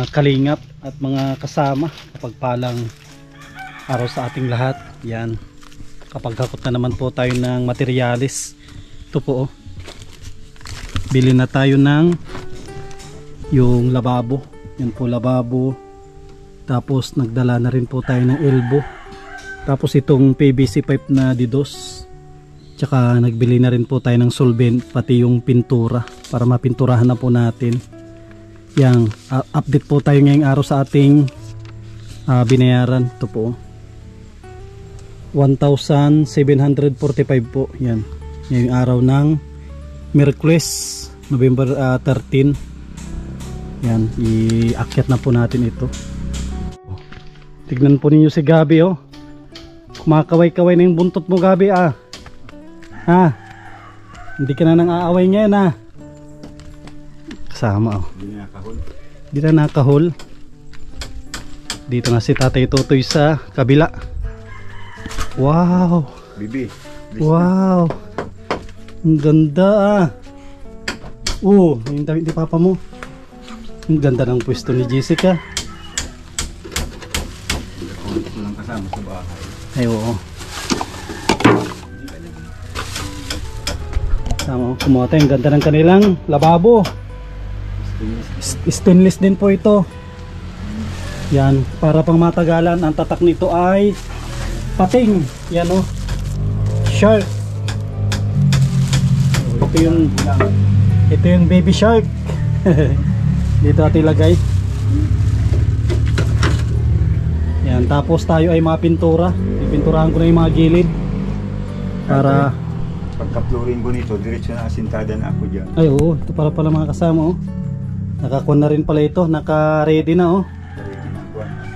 kalingap at mga kasama, kapagpalang araw sa ating lahat. Yan, kapag hakot na naman po tayo ng materialis. Ito po, oh. Bili na tayo ng yung lababo. Yan po, lababo. Tapos nagdala na rin po tayo ng elbow. Tapos itong PVC pipe na didos. Tsaka nagbili na rin po tayo ng solvent, pati yung pintura para mapinturahan na po natin. Yang update po tayo ngayong araw sa ating binayaran. Ito po, 1,745 po. Yan, ngayong araw ng Miyerkules, November 13. Yan, iakyat na po natin ito. Tignan po ninyo si Gabi, oh. Kumakaway-kaway na yung buntot mo, Gabi, ah. Ha? Hindi ka na nang aaway ngayon, ah. Kasama, oh. Hindi na nakahol. Dito na si Tatay Totoy sa kabila. Wow. Bibi. Wow. Ang ganda, ah. Oh, yung damit ni Papa mo. Ang ganda ng pwesto ni Jessica. Walang kasama sa bahay. Ay, oo. Tama, kumuha tayo. Ang ganda ng kanilang lababo. Stainless din po ito. Yan, para pang matagalan. Ang tatak nito ay pating. Yan, oh. Shark. Ito yung baby shark. Dito natin ilagay. Yan, tapos tayo ay mapintura. Ipinturahan ko na yung mga gilid para pagka-flooring ko nito, diretso na asintada na ako dyan. ay, oo, ito para pala mga kasama, oh. Nakakuha na rin pala ito, naka-ready na, oh.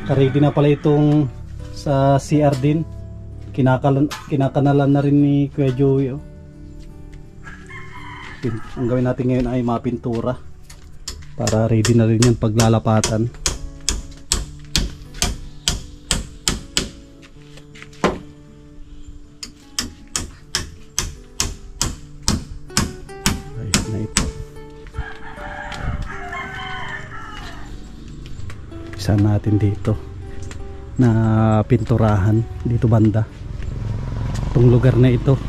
Naka-ready na pala itong sa CR din. Kinakanalan na rin ni Kuya Joey, oh. Ang gawin natin ngayon ay mapintura para ready na rin yan paglalapatan. Ayun na ito. Isa natin dito na pinturahan dito banda itong lugar na ito.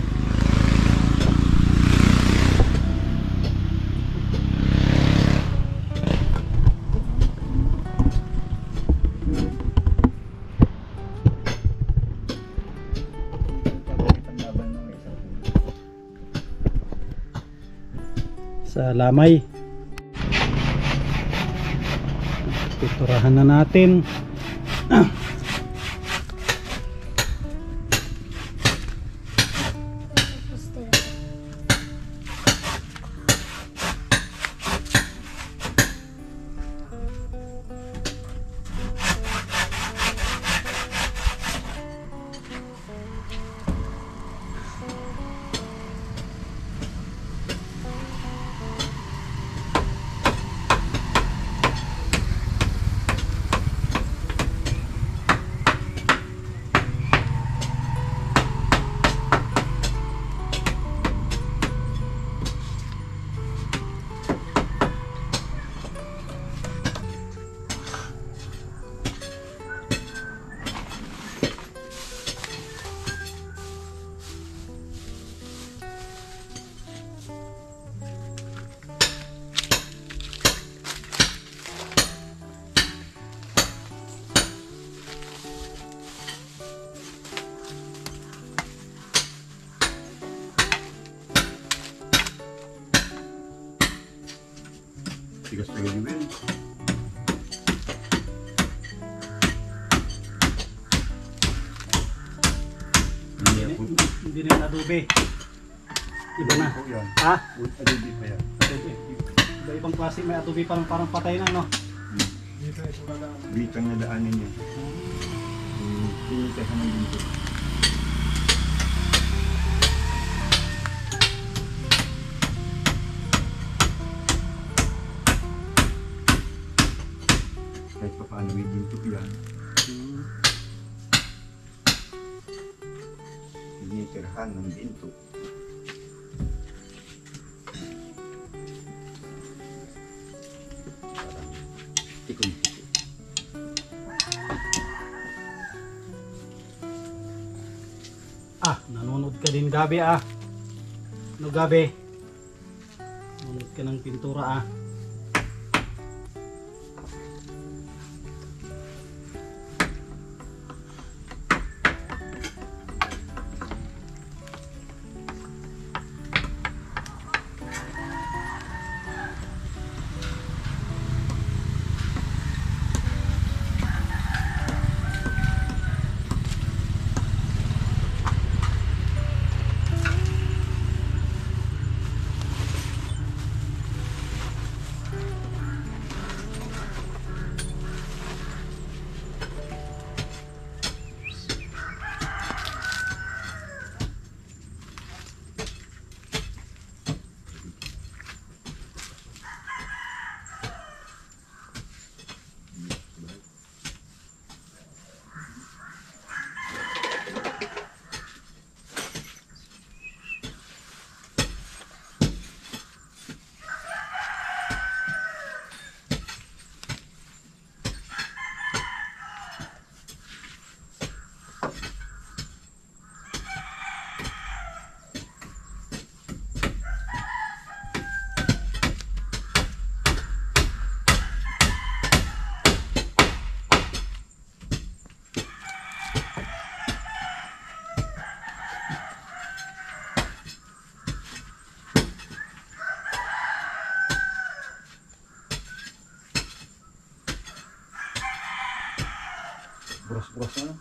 Sa lamay pinturahan na natin. Tigas pa yun, Ben. Hindi na yung adobe. Iba na. Ha? Adobe pa yan. Iba-ibang klase, may adobe parang patay na, no? Dito ang nadaanin niya. Pinita ka na dito. Kahit pa paano may dito yan. Tinitirahan ng dito. Tikon. Nanonood ka din gabi Ano gabi? Nanonood ka ng pintura Bros-bros ano?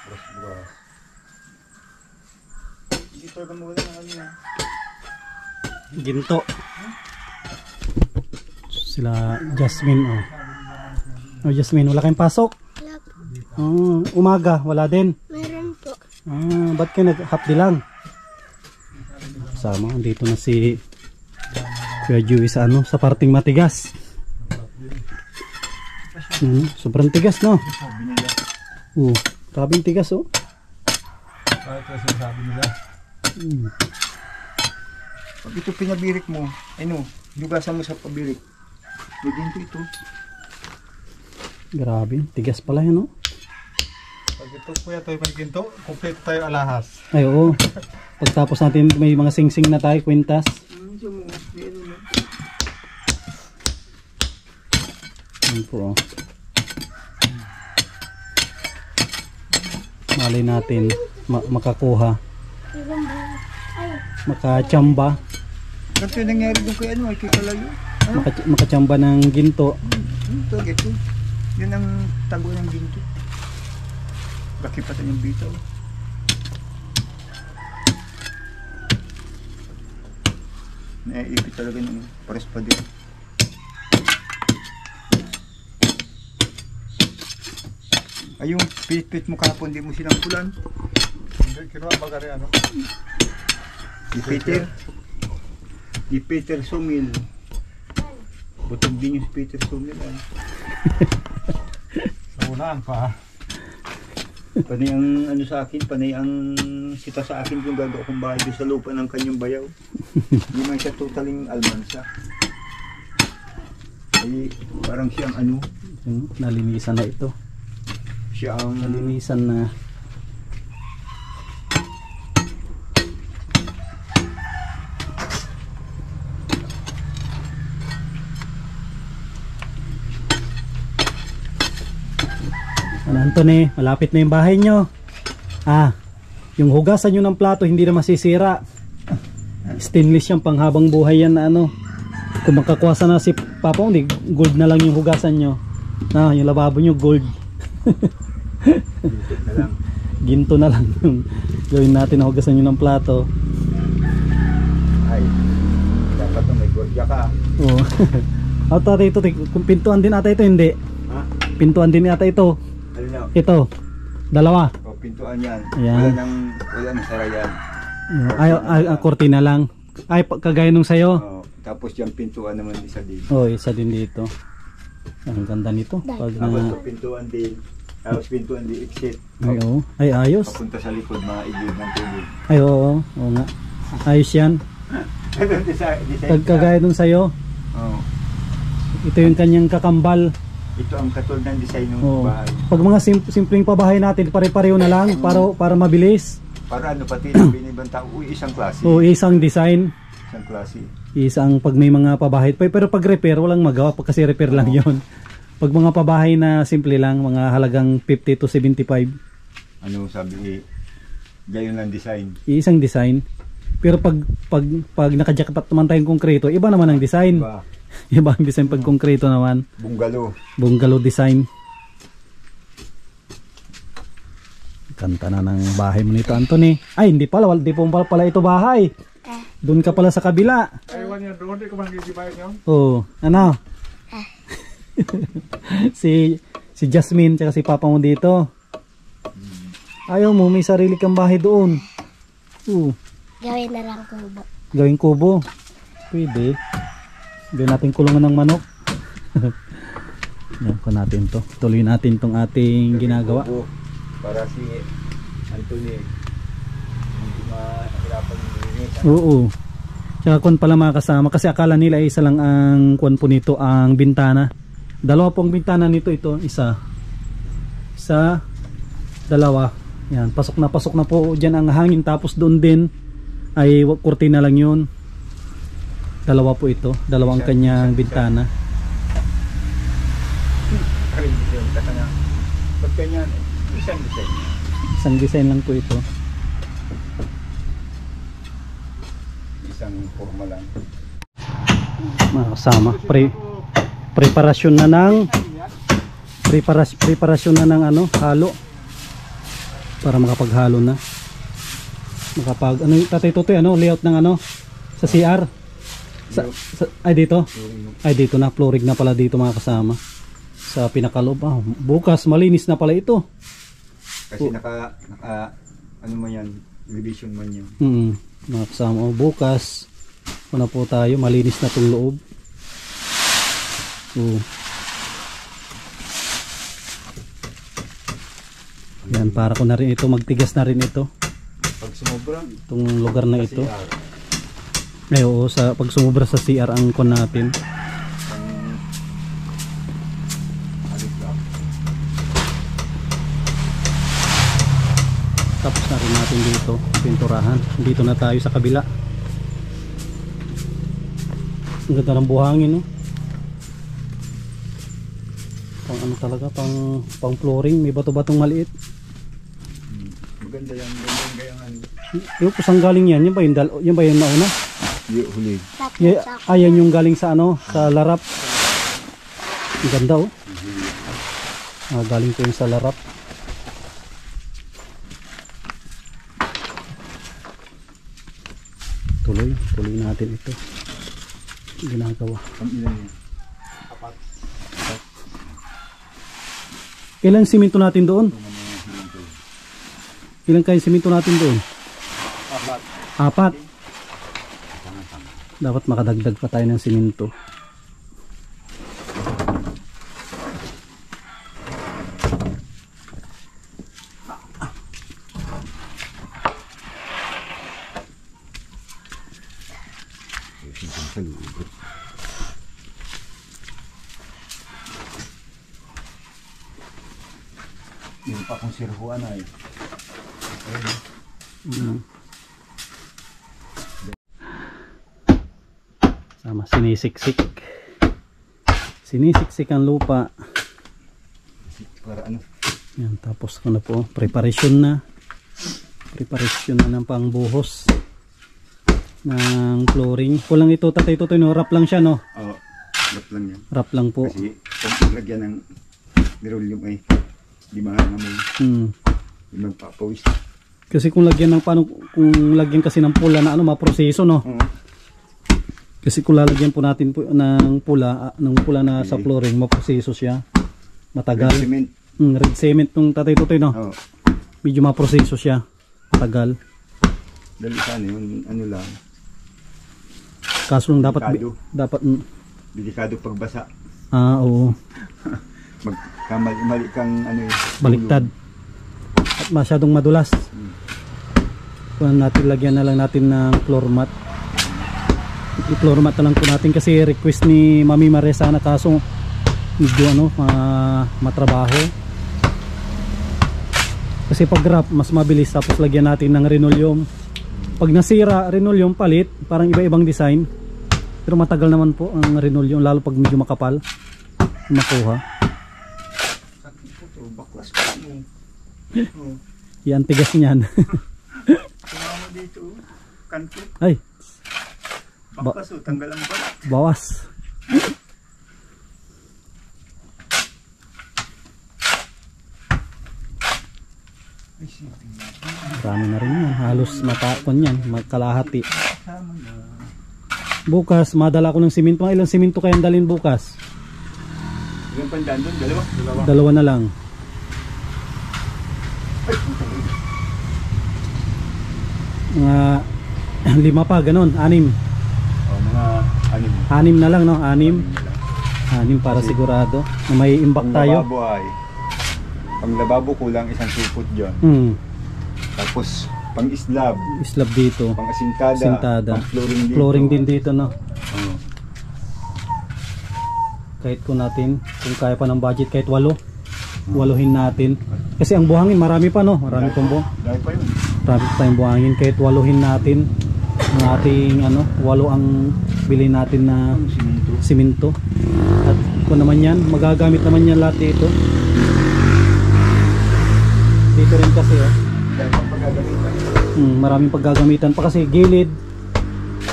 Bros-bros. Hindi talaga mawala ng ano yan. Ginto. Sila Jasmine Jasmine, wala kayong pasok? Wala po. Umaga, wala din. Meron po. Ba't kayo nag-hapdi lang? Sama, andito na si Kuya Joey sa sa parting matigas. Sobrang tigas, no? Sabi nila. Grabing tigas, Bakit kasi sabi nila? Pag ito pinabirik mo, lugasan mo sa pabirik. Ginto ito. Grabe, tigas pala yan, no? Pag ito kuya tayo ginto, kompleto tayo alahas. Ay, oo. Pagtapos natin may mga sing-sing na tayo, kwintas. Yan po, malay natin makakuha, makachamba, Ganito yung nangyari doon kay kay Kalayo. makachamba ng ginto. Ito. Yun ang tago ng ginto. Laki pa yung bitaw. Naiipit talaga ng pares pa din. Ay, yung pit-pit mo kahapon, di mo silang pulan. Hindi, kinuha ba gari ano? Di Peter Sumil. Butog din yung Peter Sumil. Sa unahan pa. Panay ang sa akin, panay ang sita sa akin kung gagawa kong bahay doon sa lupa ng kanyang bayaw. Hindi man siya totaling almansa. Ay, parang siyang Nalinisan na ito. siya ang Nalinisan na. Anthony, malapit na yung bahay nyo. Yung hugasan nyo ng plato hindi na masisira. Stainless yung panghabang buhay yan na kung makakuha na si Papa, hindi, gold na lang yung hugasan nyo. Yung lababo nyo gold. na lang. Ginto na lang yung gawin natin na hugasan nyo ng plato. Ay, dapat na may gordya ka. Oo. Ata ito, kung pintuan din ata ito, hindi. Ha? Pintuan din ata ito. Ano na? Ito, dalawa. O, pintuan yan. Ayan. Wala nang sarayan. Kortina lang. Ay, kagaya nung sayo. O, tapos yung pintuan naman isa din. Isa din dito. Ang ganda nito. Pag Tapos pintuan din. Tapos pintuan din exit. ay ayos. Papunta sa likod, mga igib ng tubig. Oo nga. Ayos yan. Ganun design. Kagaya dun sa'yo. Oo. Ito yung kanyang kakambal. Ito ang katulad ng design ng Oo. bahay. Pag mga simpleng pabahay natin, pare-pareho na lang para mabilis. Para ano pati binibang tao, uy, isang klase. O isang design, Isang klase. isang pag may mga pabahay. Pero pag repair, walang magawa kasi repair lang yon. Pag mga pabahay na simple lang, mga halagang 50 to 75, Ano sabi gayon lang design. isang design. Pero pag nakajakpat naman tayong konkreto, iba naman ang design. Diba? Iba ang design pag konkreto naman. Bungalow. Bungalow design. Kanta na ng bahay mo nito, Anthony. Ay, hindi pala. Hindi po pala ito bahay. Doon ka pala sa kabila. Aywan yan doon, di ko man gigibayan yun. Oh, ano? si Jasmine tsaka si Papa mo dito. Ayaw mo, may sarili kang bahay doon. Gawin na lang kubo. Gawing kubo. Pwede. Gawin natin kulungan ng manok. Yan ko natin to. Tuloy natin tong ating ginagawa. Opo. Para si Anthony hindi mahirapan luminis. Oo. Tsaka kung pala mga kasama, kasi akala nila isa lang ang kuwan po nito, ang bintana. Dalawa pong bintana nito, ito isa, dalawa. Yan, pasok na po dyan ang hangin, tapos doon din ay kurtina lang yun. Dalawa po ito, dalawang kanyang bintana. Karin yun, kata nga. Pag ganyan, isang design. Isang design lang po ito. Isang forma lang. Mga kasama, preparasyon na ng ano, halo. Para makapaghalo na. Ano yung Tatay Totoy, ano, layout ng ano sa CR. Ay dito. Ay dito na, flooring na pala dito mga kasama. Sa pinakaloob. Bukas malinis na pala ito. Kasi naka ano man yan, revision man yan. Mga kasama, bukas muna po tayo, malinis na itong loob. Yan, para ko na rin ito, magtigas na rin ito. Pag sumobra, Itong lugar na ito. Ay oo, pag sumubra sa CR ang kon natin. Tapos na rin natin dito pinturahan. Dito na tayo sa kabila. Ang ganda ng buhangin, no? Pang ano talaga, pang flooring. May bato-batong maliit. maganda yan, ganyan gayangan. Yung kusang galing yan, yun ba yung nauna? Huli. Ayan yung galing sa ano, sa larap. Ang ganda, oh. Galing ko yung sa larap. Tuloy natin ito. Ginagawa. Ang ilan yan? Ilang simento natin doon? Ilang kayo simento natin doon? Apat. Dapat makadagdag pa tayo ng simento. Meron pa akong sirhuan ay. Sama, sinisiksik ang lupa. Para ano? Yan, tapos ko na po, preparation na ng pangbuhos ng flooring. Kulang ito, Tatay Totoy, no? Wrap lang siya, no? Oo, wrap lang yan. Wrap lang po. Kasi kung lagyan ng beryllium ay di mahangamoy. Di magpapawis. Kasi kung lagyan kasi ng pula na ano, maproseso, no? Kasi kung lalagyan po natin po ng pula na sa flooring, maproseso siya. Matagal. Red cement. Red cement nung Tatay Totoy, no? Oo. Medyo maproseso siya. Matagal. Dali sana yun, ano lang. Kaso lang dapat Delikado pagbasa. oo. Mali kang ano yun. Baliktad. At masyadong madulas. Kung natin lagyan na lang natin ng floor mat. i-floor mat na lang po natin kasi request ni Mami Maria sana, kaso medyo matrabaho. Kasi pag wrap mas mabilis, tapos lagyan natin ng linoleum. Pag nasira linoleum, palit, parang iba-ibang design. Pero matagal naman po ang linoleum, lalo pag medyo makapal makuha. Baklas pa mo. Yan, tigas niyan. Tumama dito. Kanto. Ay, Baklas tanggal ang balat. bawas. Marami na rin yan. Halos matakon yan. Magkalahati. Bukas, madala ko ng siminto. Mga ilang siminto kayang dalhin bukas? Ilang pandaan doon? Dalawa? Dalawa na lang. Mga 5 pa, ganun. 6. Mga anim. 6 na lang, no? 6 para sigurado. Na may imbak Pang tayo. lababo ay, pang lababo kulang isang supot dyan. Tapos pang islab, Islab dito. pang asintada, Sintada. pang flooring dito. Flooring din dito, no? Oo. Kahit kung natin, kung kaya pa ng budget, kahit 8. 8hin natin. Kasi ang buhangin, marami pa, no? Marami pang Dahil pa yun. marami pa tayong buhangin. Kahit 8hin natin. Ang ating, 8 ang bilhin natin na Ang siminto. simento. At kung naman yan, magagamit naman yan lahat dito. Dito rin kasi, Dahil pang pagagamitan. maraming paggagamitan pa kasi gilid.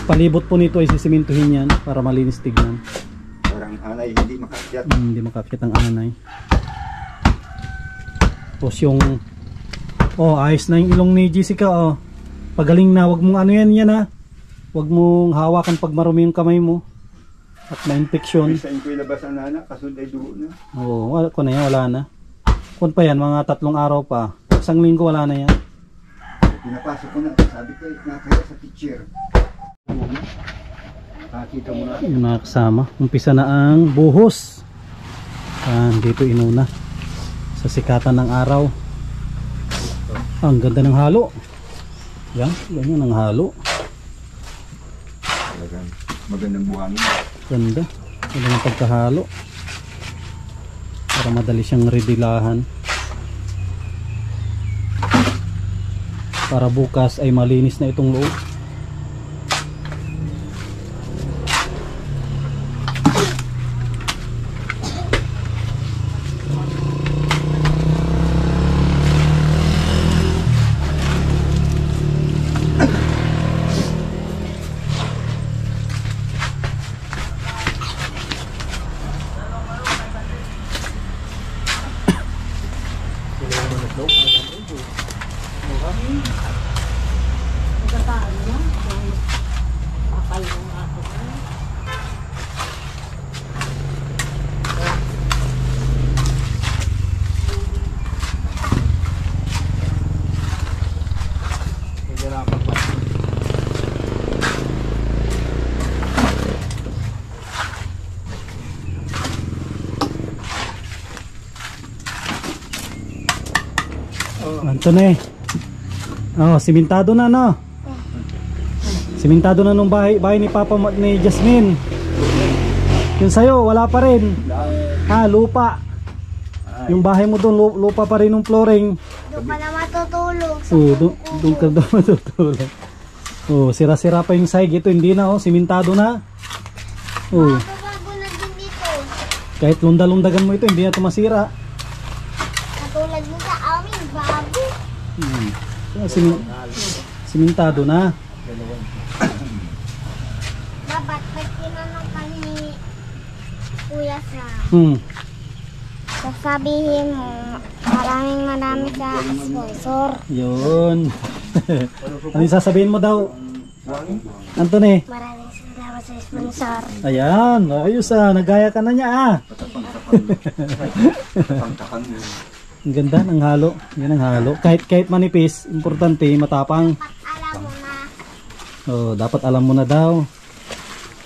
Palibot po nito ay sisimintuhin yan para malinis tignan. Parang anay, hindi makakyat. Hindi makapit ang anay. Tapos yung ayos na yung ilong ni Jessica. Pagaling na, wag mong yan wag mong hawakan pag marumi yung kamay mo at ma-infection. Isa yung ilabas ang anak, kasunod ay dugo na. Wala ko na yan, wala na. Kung pa yan, mga 3 araw pa. 1 linggo wala na yan. Pinapasok ko na, sabi ko, nakaya sa teacher. Nakita mo na. Yung mga kasama, umpisa na ang buhos. Dito inuna sa sikatan ng araw. Ang ganda ng halo. Yan, ganyan ang halo. Talagang magandang buhangin. Ganda. Ganda ng pagkahalo. Para madali siyang redilahan. Para bukas ay malinis na itong loob. Ito na simentado na, no? Simentado na nung bahay ni Papa ni Jasmine. Yung sa'yo, wala pa rin. Lupa. Yung bahay mo doon, lupa pa rin ng flooring. Doon ka na matutulog. Doon ka daw matutulog. Sira-sira pa yung side. Ito hindi na, simentado na. Bago na din dito. Kahit lunda-lundagan mo ito, hindi na ito masira. Katulad mo sa amin, bago. Simentado na. Dapat pag tinanong ka ni Kuya Sam, sasabihin mo, maraming sa sponsor. Yun. Ano yung sasabihin mo daw, Anthony? Maraming salamat sa sponsor. Ayan, ayos nagaya ka na niya Pangtakan mo. Ang ganda ng halo. Yan ang halo. Kahit manipis, importante, matapang. Alam mo na, Dapat alam mo na daw.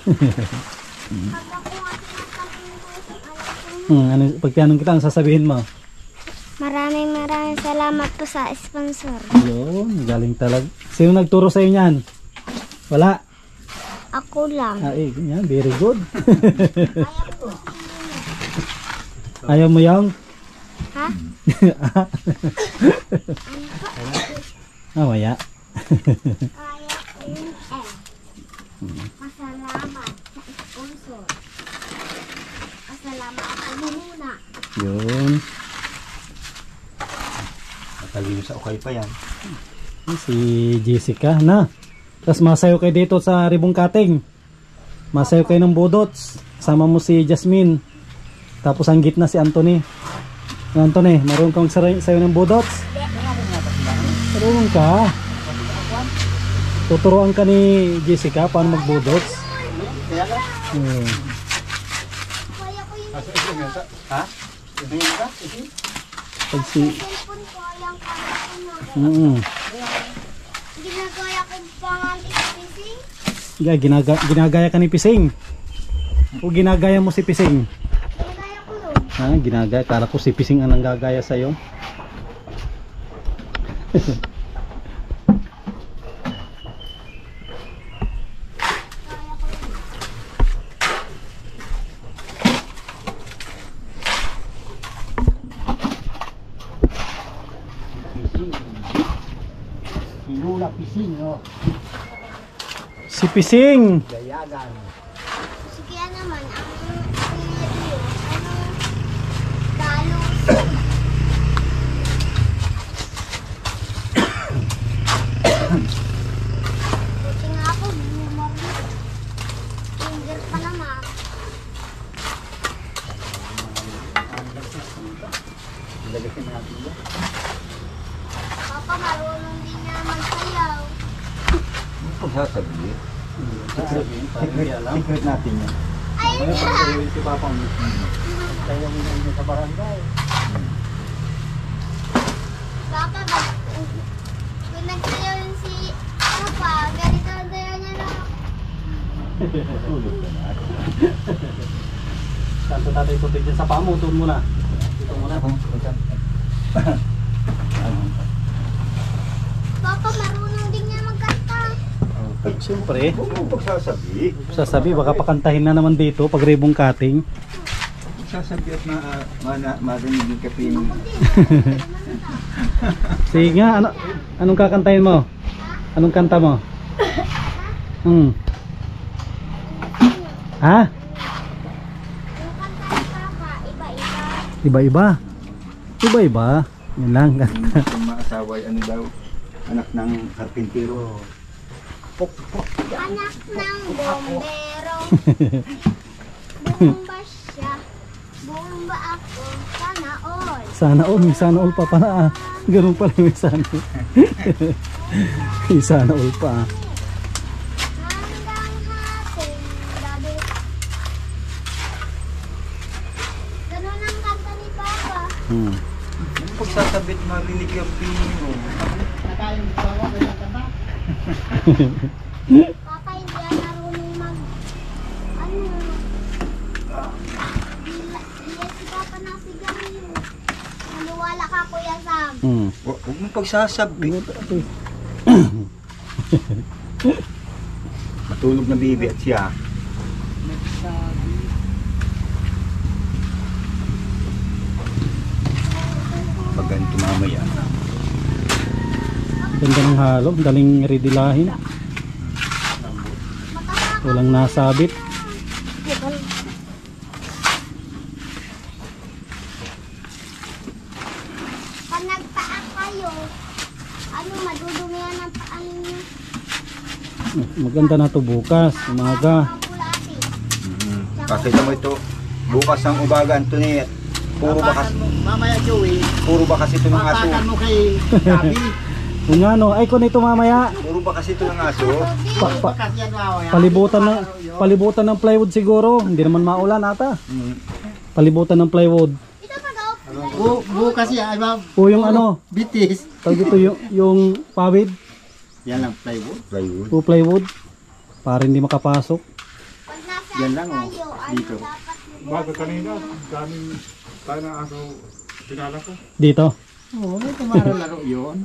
pag ako nga tinatanong Ano, pag tinanong kita, ang sasabihin mo? maraming salamat po sa sponsor. Yun, galing talaga. Sino nagturo sa inyo yan? Wala. Ako lang. Ay, ganyan. Very good. Kaya po. Ayaw mo yung? Ha? Maya. Kaya ko yun Masalamat sa sponsor. Masalamat ako muna. Yun. Matalino sa ukay pa yan. Si Jessica na. Tapos masayo kayo dito sa ribong cutting. Masayo kayo ng budots. Sama mo si Jasmine. Tapos ang gitna si Anthony. Anthony, marunong kang sayo ng budots? Marunong ka. Tuturuan ka ni Jessica paano magbudots. Hmm. Kaya ko yun. Ha? Ngayon ka? Pag si... Cellphone ko, yung kaya ko na. Ginagaya ko pang-ispising. Yeah, ginagaya ka ni Pising. O ginagaya mo si Pising? Ginagaya ko yun. Ha, ginagaya. Kala ko si Pising ang nanggagaya sa'yo. Lula Pising, oh. Si Pising! Dayagan. Si Kaya naman, ang review, dalos. Buti nga ako, bumar na. Finger pa naman. Lagyan natin yan. Papa, marunong din niya magsayaw. Ano pag sasabihin? Secret natin yan. Ayun nga! Si Papa mo. Kaya mo na sa barangay. Papa, kung nagsayaw yun si Papa, ganito ang sayaw niya na. Tulog na na. Saan sa tatay putik dyan sa pamo? Doon muna. Dito muna. Papa, marunong din niya magkanta. Siyempre. Huwag mo pagsasabi. Sasabi, baka pakantahin na naman dito pag ribong cutting. Pagsasabi at marinig yung kape mo. Sige nga, anong kakantahin mo? Anong kanta mo? Ha? Yung kanta ni Papa, iba-iba. Iba-iba. Iba-iba. Yun lang. Yung maasawa ay ano daw, anak ng karpintero. Anak ng bombero. Bomba siya. Bomba ako. Sana all. Sana all pa pala. Ganun pala yung sana all. Yung sana all pa. Hanggang hating gabi. Ganun ang kanta ni Papa. Yung pagsasabi at marinig yung kape mo. Nakain bawa ko yung kanta. Papa, hindi yan marunong mag... Ano? Hindi si Papa na sigarilyo. Maniwala ka, Kuya Sam. Huwag mo pagsasabi. Matulog na bibi at siya. Pag ganito mamaya. Ganda ng halo. Daling ridilahin. Walang nasabit. Pag nagpaa kayo, ano, madudumihan ang paan niyo. Maganda na to bukas. Umaga. Ang bulati. Pakita mo ito. Bukas ng umaga, Antoinette. Mamaya Joey, Puro ba kasi ito ng aso? papakan mo kay Gabi. Kung ano, ay kung ito mamaya. Puro ba kasi ito ng aso? Pakas yan mamaya. Palibutan ng plywood siguro. Hindi naman maulan ata. Palibutan ng plywood. Ito pa daw. Bukas yan, ay ma'am. O yung ano, Bitis. pag ito yung pawid. Yan lang plywood. Plywood. O plywood. Para hindi makapasok. Pag nasa Yan lang, oh. kayo, ano Dito. dapat Bago kanina, daming tayo ng aso pinala ko. Dito. Oo, may tumaralaro yun.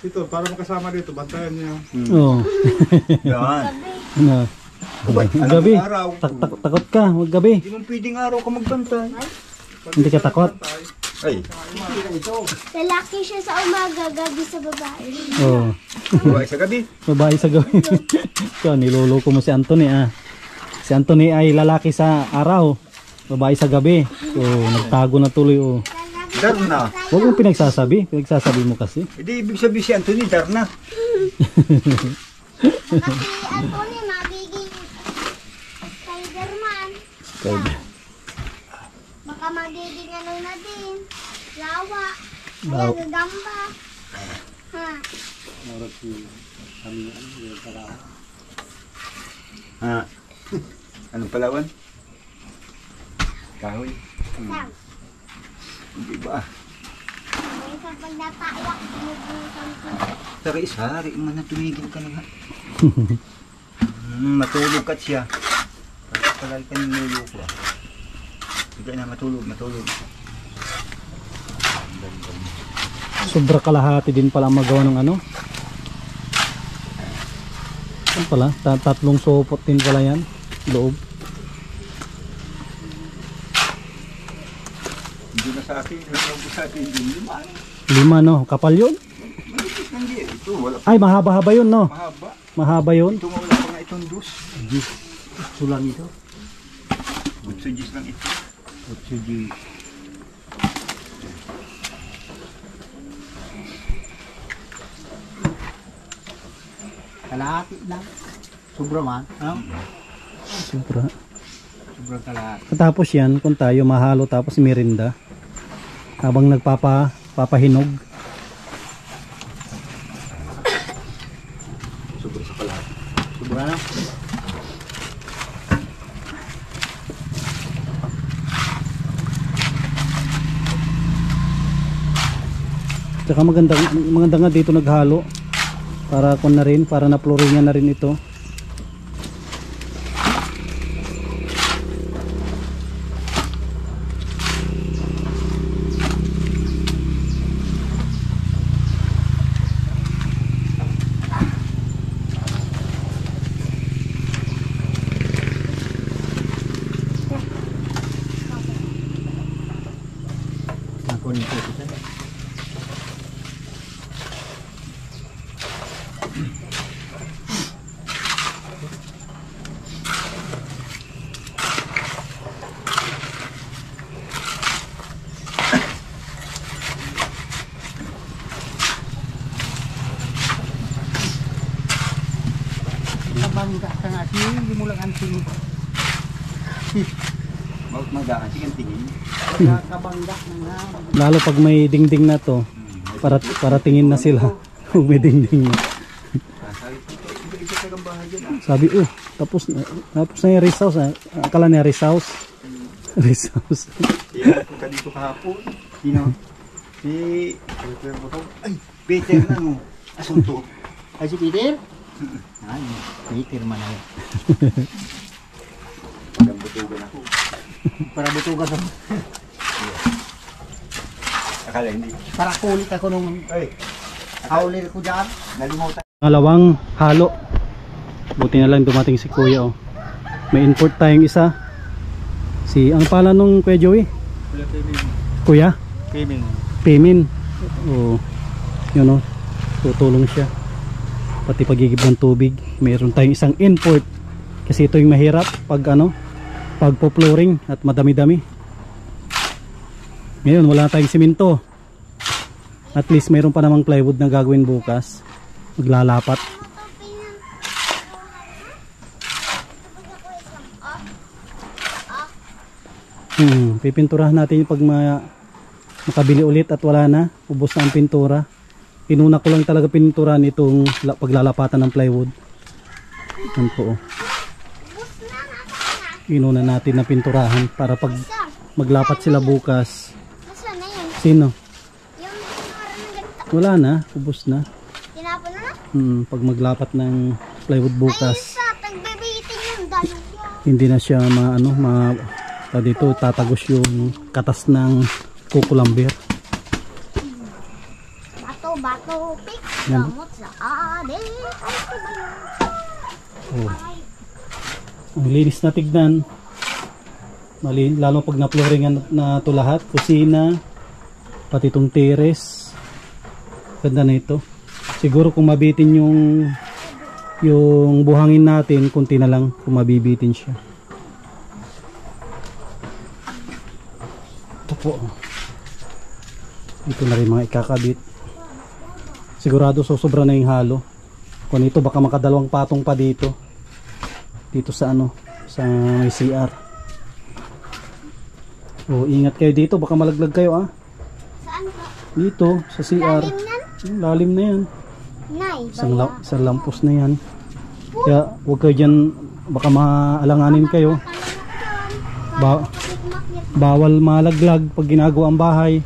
Ito, para makasama dito, bantayan niya. Oo. Yan. Ano? Gabi. Araw. Takot ka, wag gabi. Hindi mo pwedeng araw ka magbantay. Hindi ka takot. Ay, Lalaki siya sa umaga, gabi sa babae. Oo. buhay sa gabi. Babae sa gabi. So, niloloko mo si Anthony ah. Si Anthony ay lalaki sa araw, babae sa gabi. So, nagtago na tuloy oh. Darna. Huwag mong pinagsasabi mo kasi. Hindi ibig sabihin si Anthony, Darna. Kasi Anthony, magiging Spider-Man. Baka magiging ano na din. Lawa. Kaya gagamba. Ha. Ha? Anong palawan? Kahoy. Sam. Hindi ba? May isang pagdatayak. Sinubukan ko. Pero isari mo na tumigil ka na nga. Matulog ka siya. Bakit palagi ka ninulo ko ah. Hindi na matulog. Sobra kalahati din pala magawa ng ano. Ano pala? Tatlong sopot din pala yan. Loob. Hindi na sa akin. Hindi sa akin. Lima. 5 no? Kapal yun? Manipis lang di. Ito wala pa. Ay, mahaba-haba yun no? Mahaba. Mahaba yun. Ito nga wala pa nga itong dus. Sulang ito. Butsujis lang ito. Utsuji. Kalahati lang. Sobra man. Ano? Sobra. Sobrang kalahati. Tapos yan, kung tayo mahalo tapos merinda. Habang papahinog. Sobra sa kalahati. Sobra na. Tsaka maganda nga dito naghalo. Para kon na rin, para na-floringan na rin ito. Nakunin ko ito. Kabangga ka nga siya, hindi mo lang anting. Bakit magaan? Sige, tingin. Kabangga na nga. Lalo pag may dingding na to, para tingin na sila. Kung may dingding na. Iba sa gambahan dyan ah. Sabi, tapos na yung rest house. Akala niya rest house. Rest house. Kaya punta dito kahapon. Sino? Si Peter Butog. Ay, Peter na no. Asunto. Ay si Peter? Ay, Peter man na yun. Pagang butugan ako. Para butugan sa... Akala hindi. Para kulit ako nung Ay, haulir ko dyan. nalimutan. Pangalawang halo. Buti na lang dumating si Kuya. Oh. May import tayong isa. Ang pala nung Kuya Joey? Kuya? Piming. Pimin. Oh. Yun oh. Tutulong siya. Pati pagigib ng tubig. Mayroon tayong isang import. Kasi ito yung mahirap pag pagpo-flooring at madami-dami. Ngayon wala tayong simento. At least mayroon pa namang plywood na gagawin bukas. Maglalapat. Pipinturahan natin yung pag makabili ulit at wala na, ubos na ang pintura. Inuna ko lang talaga pininturahan itong paglalapatan ng plywood. Yan po. Inuna natin na pinturahan para pag maglapat sila bukas. Nasaan na yun? Sino? Yung pinura na ganito. Wala na, ubos na. Tinapon na na? Pag maglapat ng plywood bukas, Ay, sa tagbibitin yung dalawa. hindi na siya dito tatagos yung katas ng kukulambir. Bato, pick. Yan. Gamot sa ade. Ay, Oh. Ang linis na tignan. Lalo pag na-flooringan na ito lahat. Kusina. Pati itong terrace. Ganda na ito. Siguro kung mabitin yung buhangin natin, kunti na lang kung mabibitin siya. Ito po. Ito na rin mga ikakabit. Sigurado sobra na yung halo. Kung ito baka makadalawang patong pa dito. Dito sa sa may CR. Oh, ingat kayo dito, baka malaglag kayo ah. saan po? Dito sa CR. Lalim yan? Lalim na yan. Nay, Isang lampos na yan. Kaya huwag kayo dyan, baka maalanganin kayo. Bawal malaglag pag ginagawa ang bahay.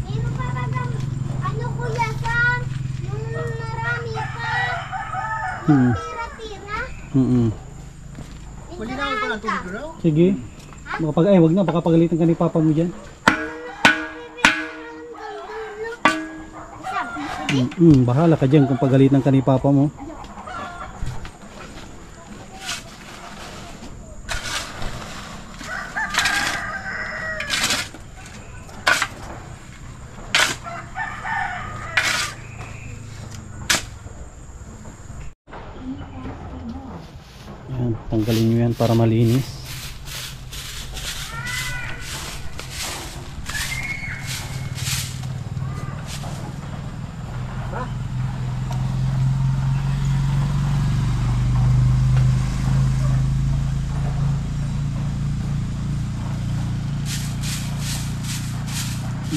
Meron pa ba ano kuya sa yung marami pa tira-tira? Pwede namin pa ng tubig raw. Sige. Wag na, baka pagalitan ka ni Papa mo dyan. Bahala ka dyan kung pagalitan ka ni Papa mo. Yan, tanggalin nyo yan para malinis.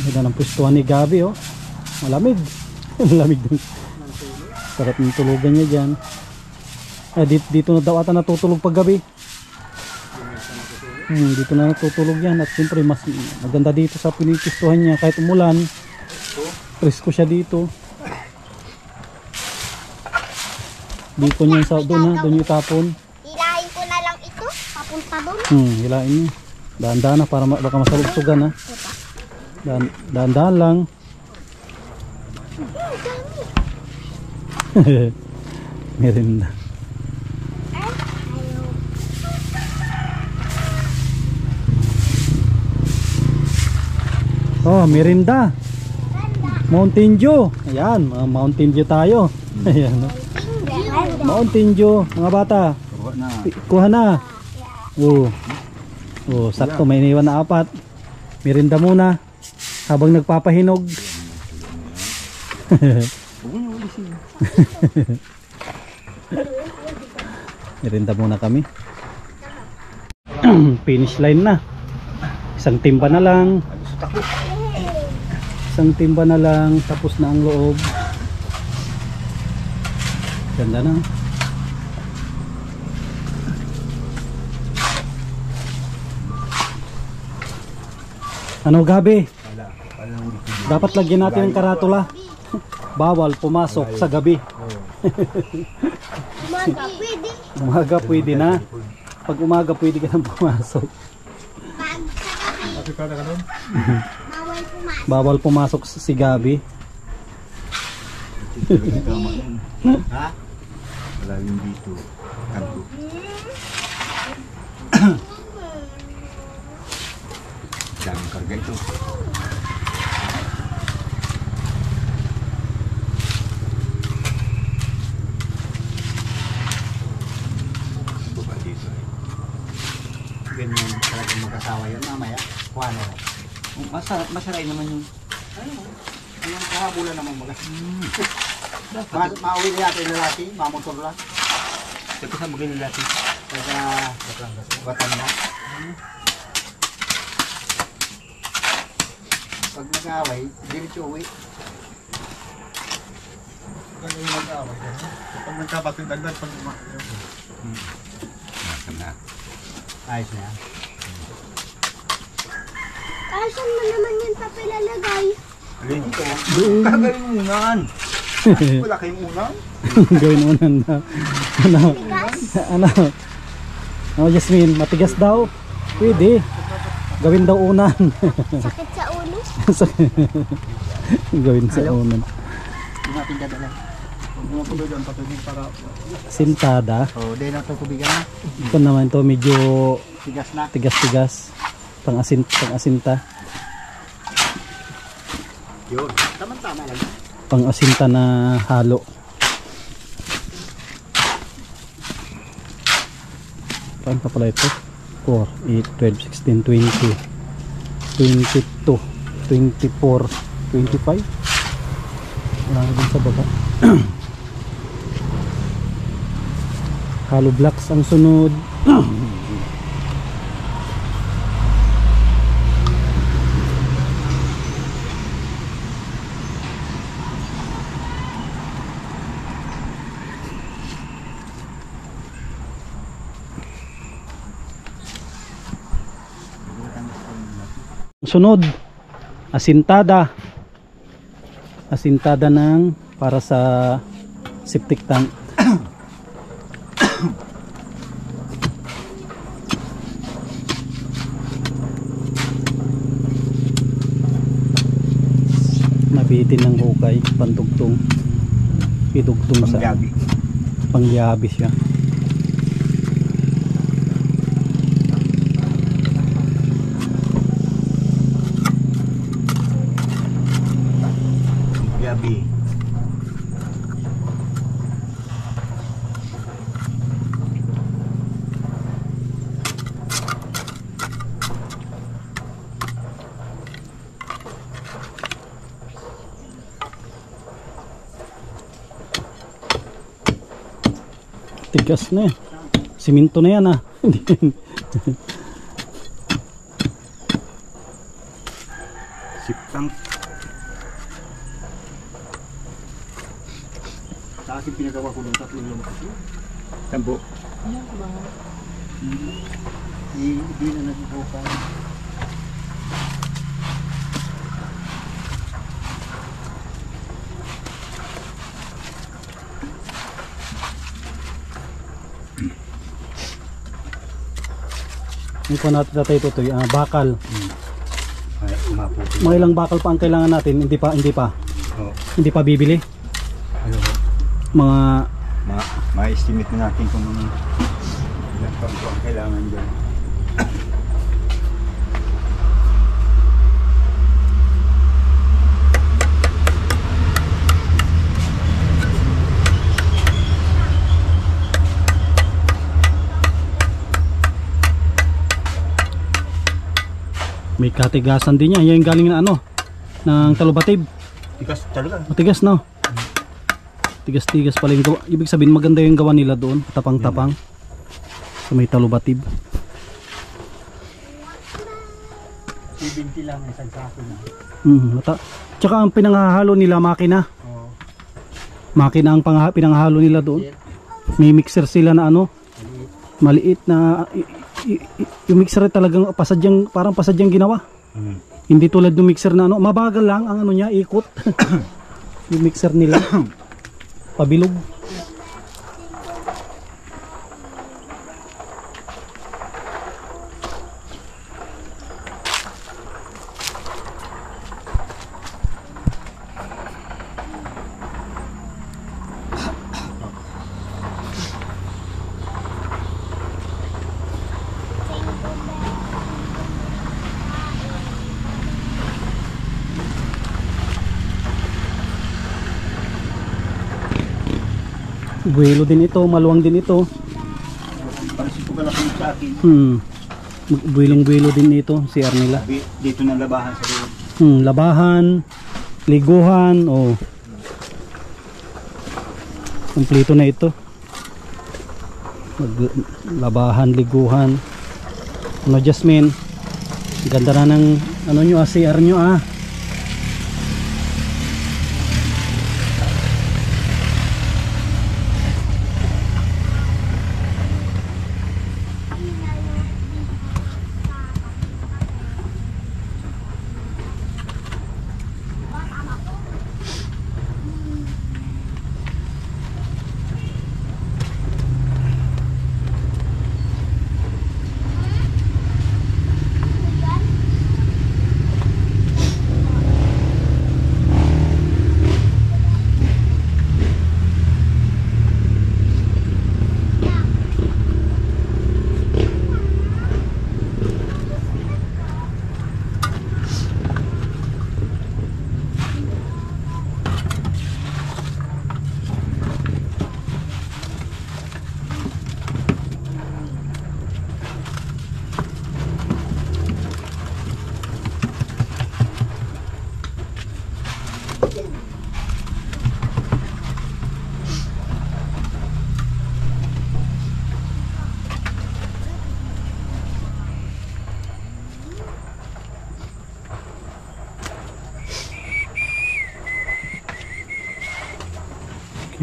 Ganda ng pwestuhan ni Gabi oh. Malamig. Malamig din. Sarap ng tulugan niya dyan. Dito na daw ata natutulog pag gabi. Dito na natutulog yan. At siyempre mas maganda dito sa pinipistuhan niya. Kahit umulan, presko siya dito. Dito niya sa doon yung tapon. Hilahin ko na lang ito, papunta doon. Hilain niya. Dahan-dahan na para baka masalugsugan ha. Dahan-dahan lang. Merinda. Oh, merinda. Mountain Dew. Ayan, mga Mountain Dew tayo. Ayan. Mountain Dew, mga bata. Kuha na. Oh, sakto may iniwan na 4. Merinda muna habang nagpapahinog. Merinda muna kami. Finish line na. Isang timba na lang. Tapos na ang loob. Ganda na. Ano Gabi? Dapat lagyan natin ng karatula. Bawal pumasok sa gabi. Umaga, pwede. Umaga pwede na. Pag umaga pwede ka nang pumasok. Pag sa gabi, bawal pumasok. Bawal pumasok si Gabi. Ha? Wala yung dito. Kanto. Daming karga ito. Baba dito eh. Ganyan talagang mag-asawa yun mamaya. Kuha na lang. Masaray naman yung... Yung kahabulan naman mag Mauwi na natin lalaki, mamotor lang. Ito sa magiging natin. Kaya batan na. Pag nag-away, diretso uwi. Ganun yung mag-away. Pag nagkabating dagdag, pag Ayos na yan. Saan mo naman yung papel lalagay? Alin ito? Kagaling mo unan. Wala kayong unan? Gawin unan daw. Ano? Ano? Oh, Jasmine, matigas daw. Pwede. Gawin daw unan. Sakit sa ulo. Gawin sa unan. Hindi natin dadala. Mga kubigan patubig para Sintada. O, di lang ito kubigan na. Ito naman to medyo Tigas na. tigas-tigas. Pang-asinta. Yun. Tama-tama lang. Pang-asinta na halo. Paano pa pala ito? 4, 8, 12, 16, 20, 22, 24, 25. Wala na din sa baba. Halo blocks ang sunod. Sunod, asintada. Asintada ng para sa septic tank. Nabitin ng hukay, pandugtong. Idugtong sa Panggabi. pangyabi siya. Gabi. Tigas na yan. Siminto na yan ah. Siptang. sa akin pinagawa ko ng 3 yung Tambo. Hindi na nagbubukan. Hindi pa natin tatay ito bakal. Ay, umaputi. Mga ilang bakal pa ang kailangan natin. Hindi pa Oh, hindi pa bibili. ano ho? Mga Ma-estimate na natin kung ilan pa ang kailangan dyan. may katigasan din yan. Yan yung galing na ano ng talubatib. Tigas talaga. Matigas no. Tigas-tigas pala yung gawa. Ibig sabihin maganda yung gawa nila doon. Tapang-tapang. Sa may talubatib. 70 lang isang sako na. Tsaka ang pinanghahalo nila makina. Oo. Makina ang pinanghahalo nila doon. May mixer sila na ano. Maliit na yung mixer talagang parang pasadyang ginawa. Hindi tulad ng mixer na ano, mabagal lang ang ano niya, ikot. Yung mixer nila. Pabilog. Buwelo din ito, maluwang din ito. Parang si Pugalaki sa akin. Buwelong-buwelo din ito, CR nila. Dito na labahan sa loob. Labahan, liguhan, kumpleto na ito. Labahan, liguhan. Ano Jasmine? Ganda na ng ano nyo CR nyo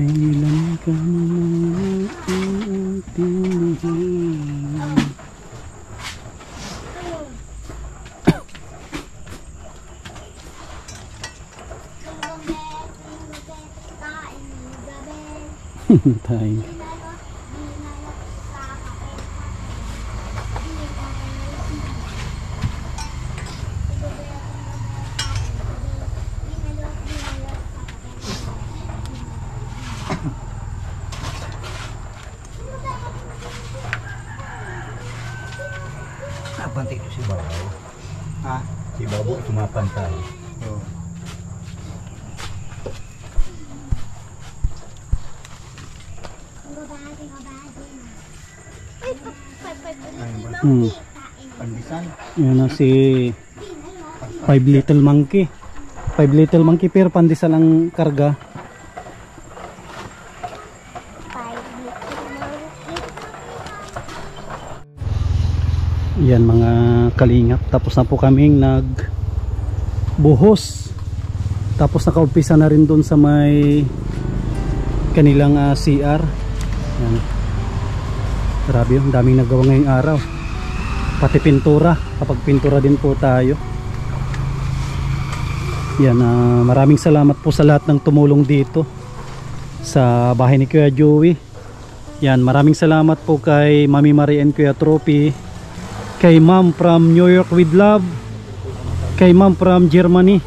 Kailan ka naman uuntihan? Tayo. Napantik to si Babaw. Ha? Si Babaw sumapantay. Oo. Hmm. Pandisan. Yan na si Five Little Monkey. Five Little Monkey pero pandesal ang karga. Yan mga kalingap. Tapos na po kaming nagbuhos. Tapos nakaumpisa na rin doon sa may kanilang CR. Yan. Grabe yun, daming nagawa ngayong araw. Pati pintura, kapag pintura din po tayo. Yan, maraming salamat po sa lahat ng tumulong dito sa bahay ni Kuya Joey. Yan, maraming salamat po kay Mami Marie and Kuya Trophy, kay Ma'am from New York with Love, kay Ma'am from Germany,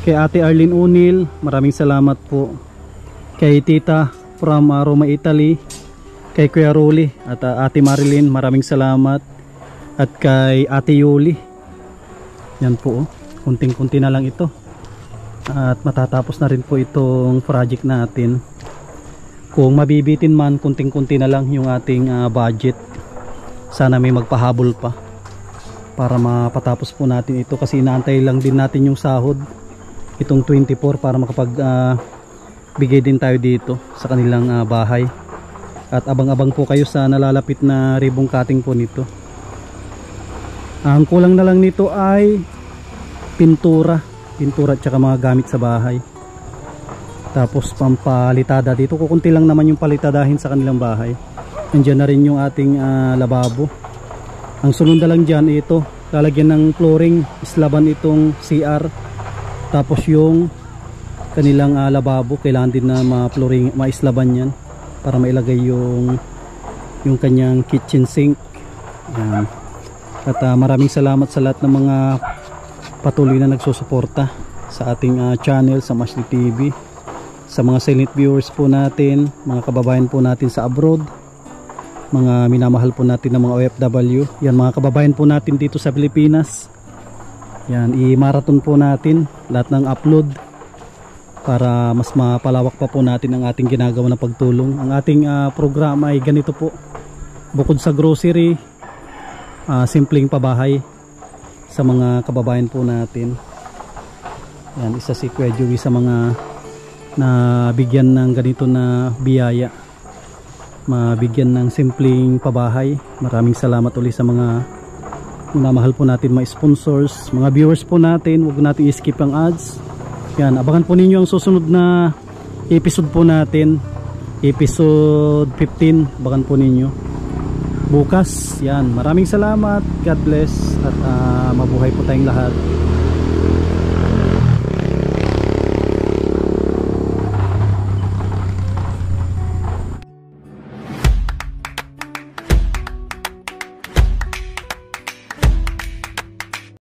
kay Ate Arlene Unil, maraming salamat po. Kay Tita from Roma, Italy, kay Kuya Rolly at Ate Marilyn, maraming salamat. At kay Ate Yuli. Yan po, kunting-kunti na lang ito. At matatapos na rin po itong project natin. Kung mabibitin man, kunting-kunti na lang yung ating budget. Sana may magpahabol pa para mapatapos po natin ito, kasi inaantay lang din natin yung sahod itong 24 para makapag bigay din tayo dito sa kanilang bahay. At abang-abang po kayo sa nalalapit na ribbon cutting po nito. Ang kulang na lang nito ay pintura at saka mga gamit sa bahay. Tapos pampalitada dito, kukunti lang naman yung palitadahin sa kanilang bahay. Nandiyan na rin yung ating lababo. Ang sunod na lang dyan ito, lalagyan ng flooring, islaban itong CR. Tapos yung kanilang lababo, kailangan din na ma-flooring, maislaban yan para mailagay yung kanyang kitchen sink. Yan. At maraming salamat sa lahat ng mga patuloy na nagsusuporta sa ating channel, sa Mashley TV, sa mga silent viewers po natin, mga kababayan po natin sa abroad, mga minamahal po natin ng mga OFW. Yan, mga kababayan po natin dito sa Pilipinas. Yan, i-marathon po natin lahat ng upload para mas mapalawak pa po natin ang ating ginagawa na pagtulong. Ang ating programa ay ganito po, bukod sa grocery, simpleng pabahay sa mga kababayan po natin. Yan, isa si Kuya Joey sa mga nabigyan ng ganito na biyaya, mabigyan ng simpleng pabahay. Maraming salamat ulit sa mga minamahal po natin, mga sponsors, mga viewers po natin. Huwag natin i-skip ang ads. Yan, abangan po ninyo ang susunod na episode po natin, episode 15. Abangan po ninyo bukas. Yan, maraming salamat, God bless, at mabuhay po tayong lahat.